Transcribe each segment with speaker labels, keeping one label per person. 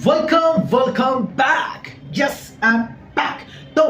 Speaker 1: Welcome back. Yes I am back. तो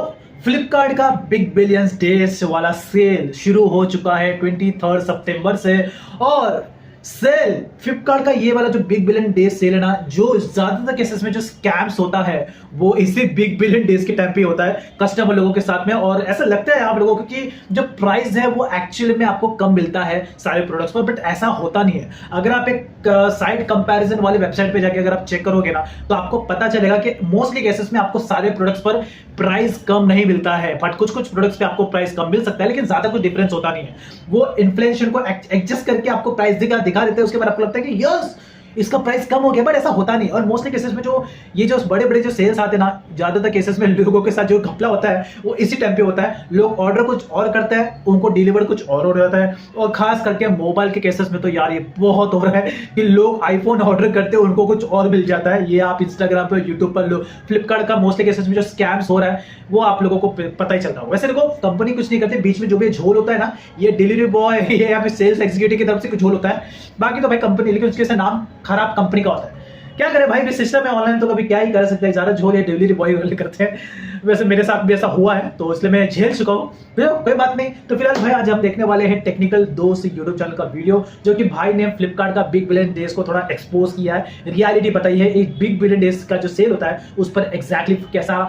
Speaker 1: फ्लिपकार्ट का big billions days वाला सेल शुरू हो चुका है 23 सितंबर से। और सेल फ्लिपकार्ट का ये वाला जो बिग बिलियन डेज सेल है ना, जो ज्यादातर केसेस में जो स्कैम्स होता है वो इसी बिग बिलियन डेज के टाइम पे होता है कस्टमर लोगों के साथ में। और ऐसा लगता है आप लोगों को कि जो प्राइस है वो एक्चुअली में आपको कम मिलता है सारे प्रोडक्ट्स पर, बट ऐसा होता नहीं है। अगर आप एक साइट कंपैरिजन वाली वेबसाइट पे जाके अगर आप चेक करोगे ना, तो आपको पता चलेगा कि मोस्टली केसेस में आपको सारे प्रोडक्ट्स पर प्राइस कम नहीं मिलता है, बट कुछ कुछ प्रोडक्ट्स पे आपको प्राइस कम मिल सकता है, लेकिन ज्यादा कुछ डिफरेंस होता नहीं है। वो इन्फ्लेशन को एडजस्ट करके आपको प्राइस दिखा देते हैं, उसके बाद आपको लगता है कि यस इसका प्राइस कम हो गया, बट ऐसा होता नहीं। और मोस्टली केसेस में जो ये जो बड़े बड़े जो सेल्स आते हैं ना, ज्यादातर केसेस में लोगों के साथ जो घपला होता है वो इसी टाइम पे होता है। लोग ऑर्डर कुछ और करते हैं, उनको डिलीवर कुछ और हो जाता है। और खास करके मोबाइल के केसेस में तो यार ये बहुत हो रहा है कि लोग आईफोन ऑर्डर करते हैं, उनको कुछ और मिल जाता है। ये आप इंस्टाग्राम पर, यूट्यूब पर लो, फ्लिपकार्ट का मोस्टली केसेस में जो स्कैम्स हो रहा है वो आप लोगों को पता ही चलता होगा। वैसे देखो, कंपनी कुछ नहीं करती, बीच में जो भी झोल होता है ना, ये डिलीवरी बॉय या फिर सेल्स एग्जीक्यूटिव की तरफ से कुछ झोल होता है। बाकी तो भाई कंपनी, लेकिन उसके से नाम खराब कंपनी का होता है। क्या करे भाई, सिस्टम है ऑनलाइन, तो कभी क्या ही कर सकते हैं। ज्यादा झोल या डिलीवरी बॉय वाले करते हैं। वैसे मेरे साथ भी ऐसा हुआ है, तो इसलिए मैं झेल चुका हूँ, कोई बात नहीं। तो फिलहाल भाई आज हम देखने वाले हैं टेक्निकल दोस्त यूट्यूब चैनल का वीडियो, जो कि भाई ने फ्लिपकार्ट का बिग बिलियन डेज को थोड़ा एक्सपोज किया है, रियलिटी बताई है। एक बिग बिलियन डेज का जो सेल होता है उस पर एग्जैक्टली कैसा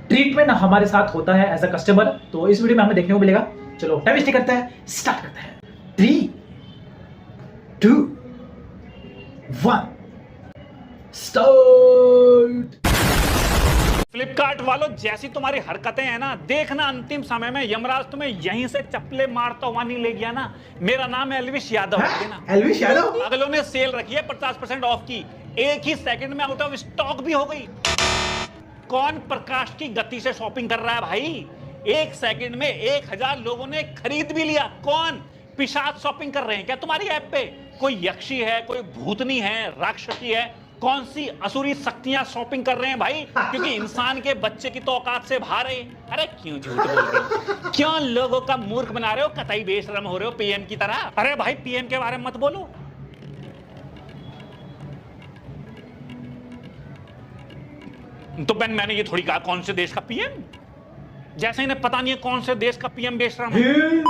Speaker 1: ट्रीटमेंट हमारे साथ होता है एज अ कस्टमर, तो इस वीडियो में हमें देखने को मिलेगा। चलो टाइम वेस्ट नहीं करते हैं, स्टार्ट करते हैं। 3, 2, 1 स्टार्ट।
Speaker 2: फ्लिपकार्ट वालों, जैसी तुम्हारी हरकतें हैं ना, देखना अंतिम समय में यमराज तुम्हें यहीं से चप्पले मारता हुआ नहीं ले गया ना। मेरा नाम है एल्विश यादव है ना।
Speaker 1: एल्विश यादव
Speaker 2: अगलों ने सेल रखी है 50% ऑफ की, एक ही सेकंड में आउट ऑफ स्टॉक भी हो गई। कौन प्रकाश की गति से शॉपिंग कर रहा है भाई? एक सेकंड में 1000 लोगों ने खरीद भी लिया। कौन पिशाच शॉपिंग कर रहे हैं क्या तुम्हारी ऐप पे? कोई यक्षी है, कोई भूतनी है, राक्षसी है, कौन सी असुरी शक्तियां शॉपिंग कर रहे हैं भाई? क्योंकि इंसान के बच्चे की तो औकात से बाहर है। अरे क्यों झूठ बोल रहे हो? क्यों लोगों का मूर्ख बना रहे हो? कतई बेशरम हो रहे हो पीएम की तरह। अरे भाई पीएम के बारे में मत बोलो। तो मैंने ये थोड़ी कहा कौन से देश का पीएम, जैसे इन्हें पता नहीं है कौन से देश का पीएम बेशरम है।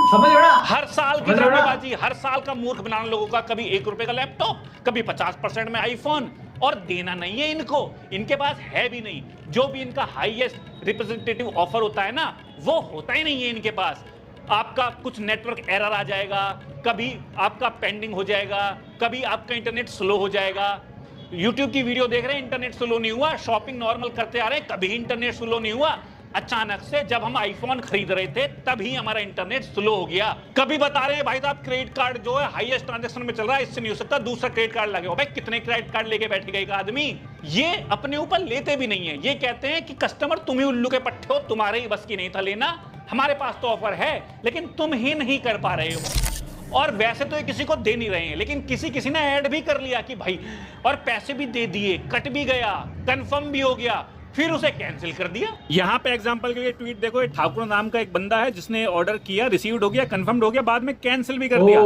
Speaker 1: समझ रहा?
Speaker 2: हर साल की ड्रामेबाजी, हर साल का मूर्ख बनाना लोगों का। कभी 1 रुपए का लैपटॉप, कभी 50% में आईफोन, और देना नहीं है इनको, इनके पास है भी नहीं। जो भी इनका हाईएस्ट रिप्रेजेंटेटिव ऑफर होता है ना, वो होता ही नहीं है इनके पास। आपका कुछ नेटवर्क एरर आ जाएगा, कभी आपका पेंडिंग हो जाएगा, कभी आपका इंटरनेट स्लो हो जाएगा। YouTube की वीडियो देख रहे हैं, इंटरनेट स्लो नहीं हुआ। शॉपिंग नॉर्मल करते आ रहे हैं, कभी इंटरनेट स्लो नहीं हुआ। अचानक से जब हम आईफोन खरीद रहे थे तभी हमारा इंटरनेट स्लो हो गया। कभी बता रहे हैं भाई साहब क्रेडिट कार्ड जो है हाईएस्ट ट्रांजैक्शन में चल रहा है, इससे नहीं हो सकता, दूसरा क्रेडिट कार्ड लगे। भाई कितने क्रेडिट कार्ड लेके बैठेगा एक आदमी? ये अपने ऊपर लेते भी नहीं है। ये कहते हैं कि कस्टमर तुम ही उल्लू के पट्टे हो, तुम्हारे ही बस की नहीं था लेना, हमारे पास तो ऑफर है लेकिन तुम ही नहीं कर पा रहे हो। और वैसे तो ये किसी को दे नहीं रहे हैं, लेकिन किसी ने ऐड भी कर लिया कि भाई, और पैसे भी दे दिए, कट भी गया, कंफर्म भी हो गया, फिर उसे कैंसिल कर दिया। यहाँ पे एग्जांपल के लिए ट्वीट देखो, ये ठाकुर नाम का एक बंदा है जिसने ऑर्डर किया, रिसीव्ड हो गया, कंफर्म्ड हो गया, बाद में कैंसिल भी कर दिया।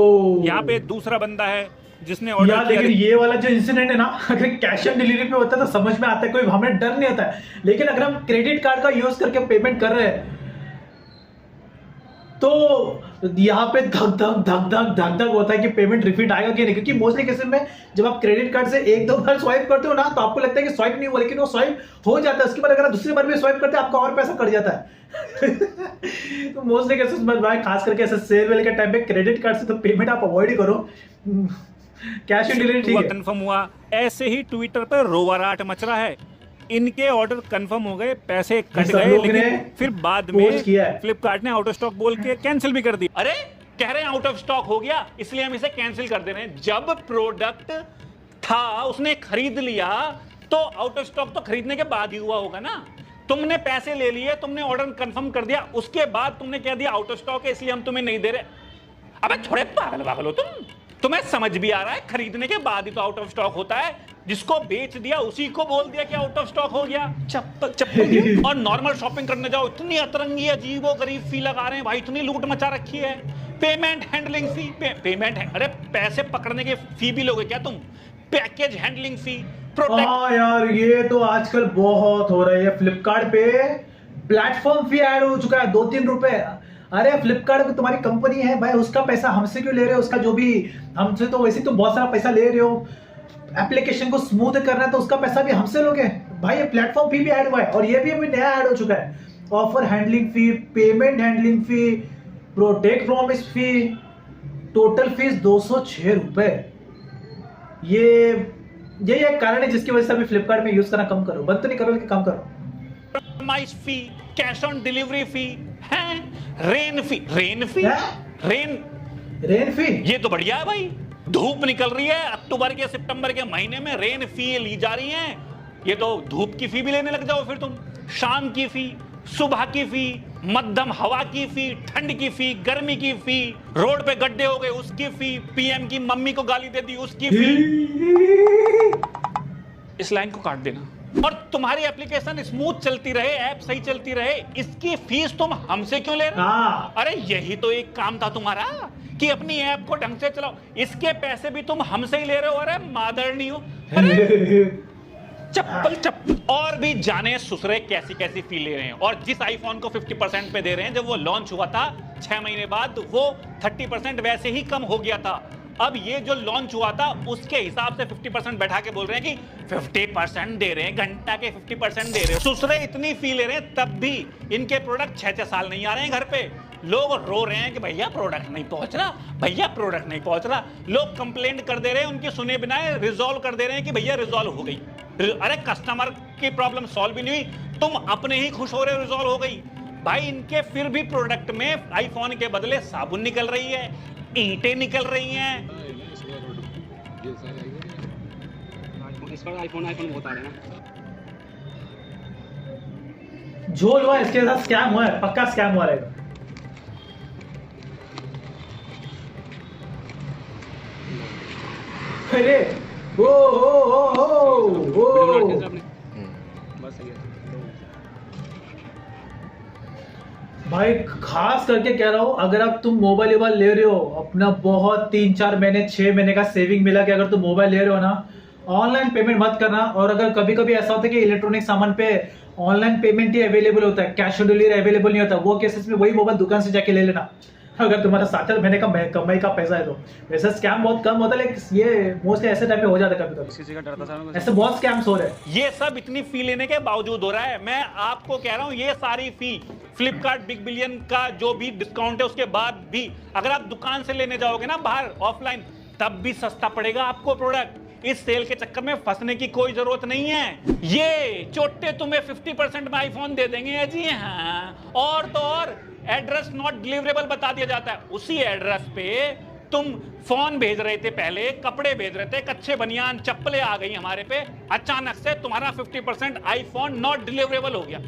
Speaker 2: यहाँ पे दूसरा बंदा है जिसने ऑर्डर किया।
Speaker 1: लेकिन ये वाला जो इंसिडेंट है ना, अगर कैश ऑन डिलीवरी पे होता है तो समझ में आता है, कोई हमें डर नहीं होता है। लेकिन अगर हम क्रेडिट कार्ड का यूज करके पेमेंट कर रहे हैं तो यहाँ पे धक धक होता है कि पेमेंट रिफंड आएगा कि नहीं। क्योंकि मोस्टली केसेस में जब आप क्रेडिट कार्ड से 1-2 बार स्वाइप करते हो ना, तो आपको लगता है कि स्वाइप नहीं हुआ, लेकिन वो स्वाइप हो जाता है। उसके बाद अगर आप दूसरी बार भी स्वाइप करते हैं, आपका और पैसा कट जाता है। तो मोस्टली केसेस में भाई, खास करके ऐसे सेल वेल के टाइम पे क्रेडिट कार्ड से तो पेमेंट आप अवॉइड ही करो। कैश ऑन डिलीवरी ठीक है।
Speaker 2: कंफर्म हुआ, ऐसे ही ट्विटर पर रोवाराट मच रहा है। इनके ऑर्डर कंफर्म हो गए, पैसे कट गए, लेकिन फिर बाद में फ्लिपकार्ट ने आउट ऑफ स्टॉक बोल के कैंसिल भी कर दी। अरे कह रहे हैं आउट ऑफ स्टॉक हो गया इसलिए हम इसे कैंसिल कर दे रहे हैं। जब प्रोडक्ट था उसने खरीद लिया तो आउट ऑफ स्टॉक तो खरीदने के बाद ही हुआ होगा ना। तुमने पैसे ले लिए, तुमने ऑर्डर कंफर्म कर दिया, उसके बाद तुमने कह दिया आउट ऑफ स्टॉक है इसलिए हम तुम्हें नहीं दे रहे। अबे थोड़े पागल हो तुम्हें समझ भी आ रहा है, खरीदने के बाद ही तो आउट ऑफ स्टॉक होता है। जिसको बेच दिया उसी को बोल दिया कि आउट ऑफ स्टॉक हो गया। चप्पल और नॉर्मल शॉपिंग करने जाओ, इतनी अतरंगी अजीबो गरीब फी लगा रहे हैं भाई, इतनी लूट मचा रखी है। पेमेंट हैंडलिंग फी, पेमेंट है, अरे पैसे पकड़ने के फी भी लोगे क्या तुम? पैकेज हैंडलिंग फी, प्रोटेक्ट।
Speaker 1: हाँ यार, ये तो आजकल बहुत हो रहा है। फ्लिपकार्ट पे प्लेटफॉर्म फी ऐड हो चुका है 2-3 रुपए। अरे फ्लिपकार्ट की तुम्हारी कंपनी है भाई, उसका पैसा हमसे क्यों ले रहे हो? उसका जो भी, हमसे तो वैसे तुम बहुत सारा पैसा ले रहे हो। एप्लीकेशन को स्मूथ करना है तो उसका पैसा भी हमसे लोगे भाई। ये प्लेटफॉर्म फी भी ऐड हुआ है और ये भी अभी नया ऐड हो चुका है। ऑफर हैंडलिंग फी, पेमेंट हैंडलिंग फी, प्रोटेक्ट प्रॉमिस फी, टोटल फीस 206 रुपए। ये एक कारण है जिसकी वजह से अभी फ्लिपकार्ट में यूज करना कम करो। बंद तो नहीं करो लेकिन कम करो।
Speaker 2: Customise fee, cash on delivery fee है, rain fee. Rain
Speaker 1: rain fee
Speaker 2: ये तो बढ़िया है भाई। धूप निकल रही है, अक्टूबर के सितंबर के महीने में रेन फी ली जा रही है। ये तो धूप की फी भी लेने लग जाओ फिर तुम। शाम की फी, सुबह की फी, मध्यम हवा की फी, ठंड की फी, गर्मी की फी, रोड पे गड्ढे हो गए उसकी फी, पीएम की मम्मी को गाली दे दी उसकी फी। इस लाइन को काट देना। और तुम्हारी एप्लीकेशन स्मूथ चलती रहे, ऐप सही चलती रहे, इसकी फीस तुम हमसे क्यों ले रहे हो? अरे यही तो एक काम था तुम्हारा कि अपनी ऐप को ढंग से चलाओ। इसके पैसे भी तुम हमसे ही ले रहे हो। अरे मादर नहीं हो। अरे चप्पल। और भी जाने ससुरे कैसी कैसी फी ले रहे हैं। और जिस आईफोन को 50% पे दे रहे हैं, जब वो लॉन्च हुआ था 6 महीने बाद वो 30% वैसे ही कम हो गया था। अब ये जो लॉन्च हुआ था उसके हिसाब से 50% बैठा के बोल रहे हैं कि 50% दे रहे हैं, घंटा के 50% दे रहे हैं। ससुरे इतनी फी ले रहे हैं तब भी इनके प्रोडक्ट 6-6 साल नहीं आ रहे हैं घर पे। लोग रो रहे हैं कि भैया प्रोडक्ट नहीं पहुंच रहा, भैया प्रोडक्ट नहीं पहुंच रहा। लोग कंप्लेंट कर दे रहे हैं, उनकी सुने बिना रिजॉल्व कर दे रहे हैं कि भैया रिजॉल्व हो गई। अरे कस्टमर की प्रॉब्लम सॉल्व भी नहीं हुई, तुम अपने ही खुश हो रहे हो रिजॉल्व हो गई। भाई इनके फिर भी प्रोडक्ट में आईफोन के बदले साबुन निकल रही है, ईंटें निकल रही हैं।
Speaker 3: इस पर आईफोन बहुत आ रहे हैं ना।
Speaker 1: झोल हुआ इसके साथ, स्कैम हुआ है, पक्का स्कैम हुआ रहेगा। अरे
Speaker 3: बस सही है
Speaker 1: भाई, खास करके कह रहा हूं, अगर अब तुम मोबाइल ले रहे हो, अपना बहुत 3-4 महीने 6 महीने का सेविंग मिला के अगर तुम मोबाइल ले रहे हो ना, ऑनलाइन पेमेंट मत करना। और अगर कभी कभी ऐसा होता है कि इलेक्ट्रॉनिक सामान पे ऑनलाइन पेमेंट ही अवेलेबल होता है, कैश ऑन डिलीवरी अवेलेबल नहीं होता, वो केसेस में वही मोबाइल दुकान से जाके ले लेना अगर तुम्हारा 7 महीने का कमाई का पैसा है तो। वैसे स्कैम बहुत कम होता है लेकिन ये मोस्टली ऐसे टाइम पे हो जाता है कभी
Speaker 3: किसी का डर था सर।
Speaker 1: ऐसे बहुत स्कैम्स हो रहे हैं।
Speaker 2: ये सब इतनी फी लेने के बावजूद हो रहा है। मैं आपको कह रहा हूं ये सारी फी फ्लिपकार्ट बिग बिलियन का जो भी डिस्काउंट है उसके बाद भी अगर आप दुकान से लेने जाओगे ना बाहर ऑफलाइन, तब भी सस्ता पड़ेगा आपको प्रोडक्ट। इस सेल के चक्कर में फंसने की कोई जरूरत नहीं है। ये चोटे तुम्हें 50% में आईफोन दे देंगे जी हाँ। और तो और एड्रेस नॉट डिलीवरेबल बता दिया जाता है। उसी एड्रेस पे तुम फोन भेज रहे थे, पहले कपड़े भेज रहे थे, कच्चे बनियान चप्पलें आ गई हमारे पे, अचानक से तुम्हारा 50% आईफोन नॉट डिलीवरेबल हो गया।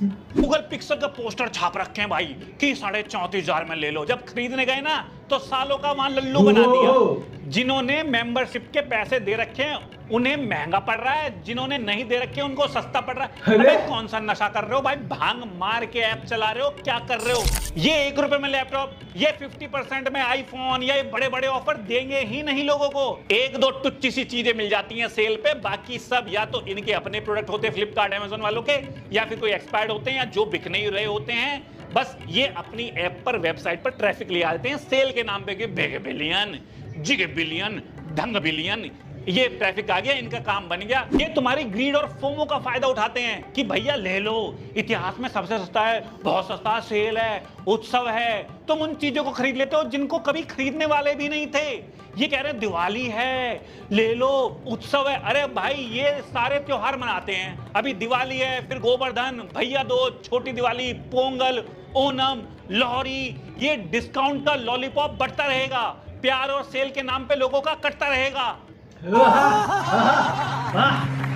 Speaker 2: गूगल पिक्सल का पोस्टर छाप रखे हैं भाई कि 34,500 में ले लो। जब खरीदने गए ना तो सालों का वहां लल्लू बना दिया। जिन्होंने मेंबरशिप के पैसे दे रखे हैं उन्हें महंगा पड़ रहा है, जिन्होंने नहीं दे रखे उनको सस्ता पड़ रहा है। अरे कौन सा नशा कर रहे हो भाई? भांग मार के ऐप चला रहे हो, क्या कर रहे हो? ये 1 रुपए में लैपटॉप, ये 50% में आईफोन, ये बड़े बड़े ऑफर देंगे ही नहीं लोगों को। 1-2 टुच्ची सी चीजें मिल जाती हैं सेल पे, बाकी सब या तो इनके अपने प्रोडक्ट होते हैं फ्लिपकार्ट अमेजोन वालों के, या फिर कोई एक्सपायर्ड होते हैं या जो बिक नहीं रहे होते हैं। बस ये अपनी ऐप पर, वेबसाइट पर ट्रैफिक ले आते हैं सेल के नाम पे कि बिग बिलियन, जिग बिलियन, ढंग बिलियन। ये ट्रैफिक आ गया, इनका काम बन गया। ये तुम्हारी ग्रीड और फोमो का फायदा उठाते हैं कि भैया ले लो, इतिहास में सबसे सस्ता है, बहुत सस्ता सेल है, उत्सव है। तुम उन चीजों को खरीद लेते हो जिनको कभी खरीदने वाले भी नहीं थे। ये कह रहे हैं दिवाली है ले लो, उत्सव है। अरे भाई ये सारे त्योहार मनाते हैं। अभी दिवाली है, फिर गोवर्धन, भैया दूज, छोटी दिवाली, पोंगल, ओनम, लोहरी। ये डिस्काउंट का लॉलीपॉप बढ़ता रहेगा, प्यार और सेल के नाम पे लोगों का कटता रहेगा।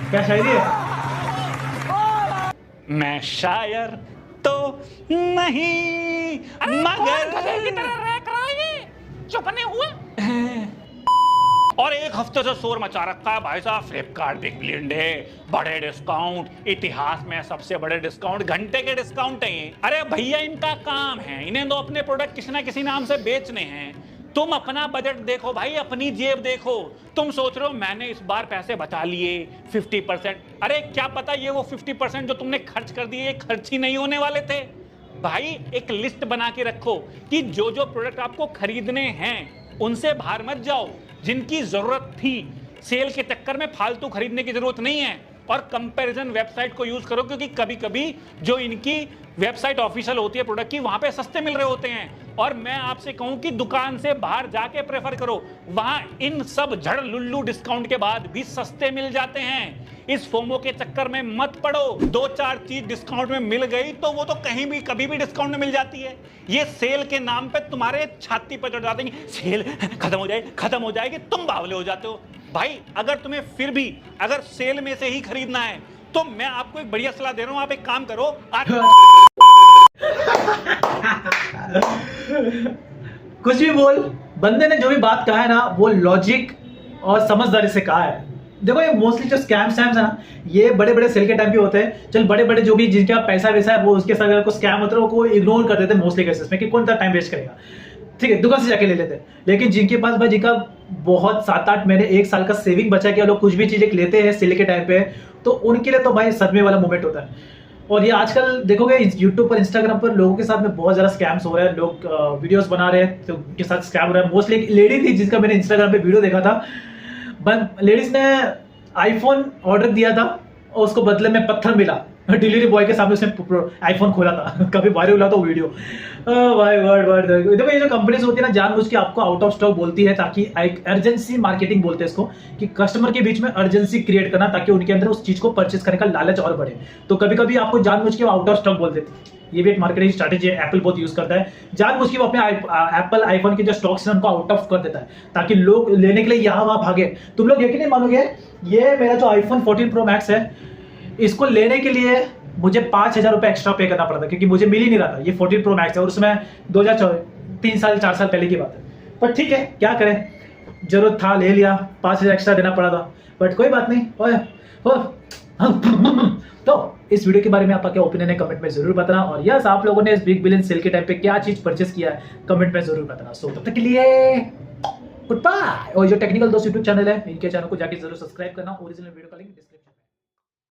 Speaker 1: क्या शायरी है?
Speaker 2: मैं शायर तो नहीं मगर की तरह रैक रहा है ये, चुप नहीं हुआ। और एक हफ्ते से शोर मचा रखा है भाई साहब, फ्लिपकार्ट बिग बिलियन डे, बड़े डिस्काउंट, इतिहास में सबसे बड़े डिस्काउंट, घंटे के डिस्काउंट है ये। अरे भैया इनका काम है, इन्हें तो अपने प्रोडक्ट किसी ना किसी नाम से बेचने हैं। तुम अपना बजट देखो भाई, अपनी जेब देखो। तुम सोच रहे हो मैंने इस बार पैसे बचा लिए 50%, अरे क्या पता ये वो 50% जो तुमने खर्च कर दिए खर्च ही नहीं होने वाले थे। भाई एक लिस्ट बना के रखो कि जो जो प्रोडक्ट आपको खरीदने हैं उनसे बाहर मत जाओ। जिनकी जरूरत थी, सेल के चक्कर में फालतू खरीदने की जरूरत नहीं है। और कंपैरिजन वेबसाइट को यूज करो, क्योंकि कभी कभी जो इनकी वेबसाइट ऑफिशियल होती है प्रोडक्ट की, वहां पे सस्ते मिल रहे होते हैं। और मैं आपसे कहूं कि दुकान से बाहर जाके प्रेफर करो, वहां इन सब झड़ लुल्लू डिस्काउंट के बाद भी सस्ते मिल जाते हैं। इस फोमो के चक्कर में मत पड़ो। 2-4 चीज डिस्काउंट में मिल गई तो वो तो कहीं भी कभी भी डिस्काउंट में मिल जाती है। ये सेल के नाम पे तुम्हारे छाती पर चढ़ जाते हैं, सेल खत्म हो जाएगी, तुम बावले हो जाते हो। भाई अगर तुम्हें फिर भी अगर सेल में से ही खरीदना है तो मैं आपको एक बढ़िया सलाह दे रहा हूं, आप एक काम करो
Speaker 1: कुछ भी बोल, बंदे ने जो भी बात कहा है ना वो लॉजिक और समझदारी से कहा है। देखो ये मोस्टली जो स्कैम्स है ना, ये बड़े बड़े सेल के टाइम पे होते हैं। चल बड़े बड़े जो भी जिनके पास पैसा वैसा है वो उसके साथ अगर कोई स्कैम होता है वो इग्नोर कर देते हैं मोस्टली केसेस में कि कौन सा टाइम वेस्ट करेगा, ठीक है, दुकान से जाके ले लेते हैं। लेकिन जिनके पास भाई जिनका बहुत 7-8 महीने 1 साल का सेविंग बचा के लोग कुछ भी चीजें लेते हैं सेल के टाइम पे, तो उनके लिए तो भाई सदमे वाला मोमेंट होता है। और ये आजकल देखोगे यूट्यूब पर, इंस्टाग्राम पर लोगों के साथ में बहुत ज्यादा स्कैम्स हो रहे हैं। लोग वीडियोस बना रहे हैं तो उनके साथ स्कैम हो रहा है। मोस्टली एक लेडी थी जिसका मैंने इंस्टाग्राम पे वीडियो देखा था। लेडीज ने आईफोन ऑर्डर दिया था और उसको बदले में पत्थर मिला। डिलीवरी बॉय के सामने उसने आईफोन खोला था। कभी वायरल हुआ था वो वीडियो। भाई वर्ड देखो ये जो कंपनीज होती है ना, जानबूझ के आपको आउट ऑफ स्टॉक बोलती है ताकि एक अर्जेंसी मार्केटिंग बोलते हैं इसको, कि कस्टमर के बीच में अर्जेंसी क्रिएट करना ताकि उनके अंदर उस चीज को परचेज करने का लालच और बढ़े। तो कभी कभी आपको जानबूझ के आउट ऑफ स्टॉक बोल देते हैं। ये भी एक मार्केटिंग स्ट्रैटेजी है, एप्पल बहुत यूज करता है। जानबूझ के वो अपने एप्पल आईफोन के जो स्टॉक्स हैं उनको आउट ऑफ कर देता है ताकि लोग लेने के लिए यहाँ वहां भागे। तुम लोग यकीन नहीं मानोगे, ये मेरा जो आईफोन 14 प्रो मैक्स है, इसको लेने के लिए मुझे 5,000 रुपए एक्स्ट्रा पे करना पड़ा था क्योंकि मुझे मिल ही नहीं रहा था। ये 14 प्रो मैक्स है और उसमें 3 साल 4 साल पहले की बात है। पर ठीक है, क्या करें, जरूरत था ले लिया, 5,000 एक्स्ट्रा देना पड़ा था, बट कोई बात नहीं। तो इस वीडियो के बारे में आपका क्या ओपिनियन है कमेंट में जरूर बताना। और यस, आप लोगों ने इस बिग बिलियन सेल के टाइम पे क्या चीज परचेस किया है कमेंट में जरूर बताना। सो तब तक के लिए गुड बाय। और जो टेक्निकल दोस्त यूट्यूब चैनल है, इनके चैनल को जाके जरूर सब्सक्राइब करना। ओरिजिनल वीडियो का लिंक डिस्क्रिप्शन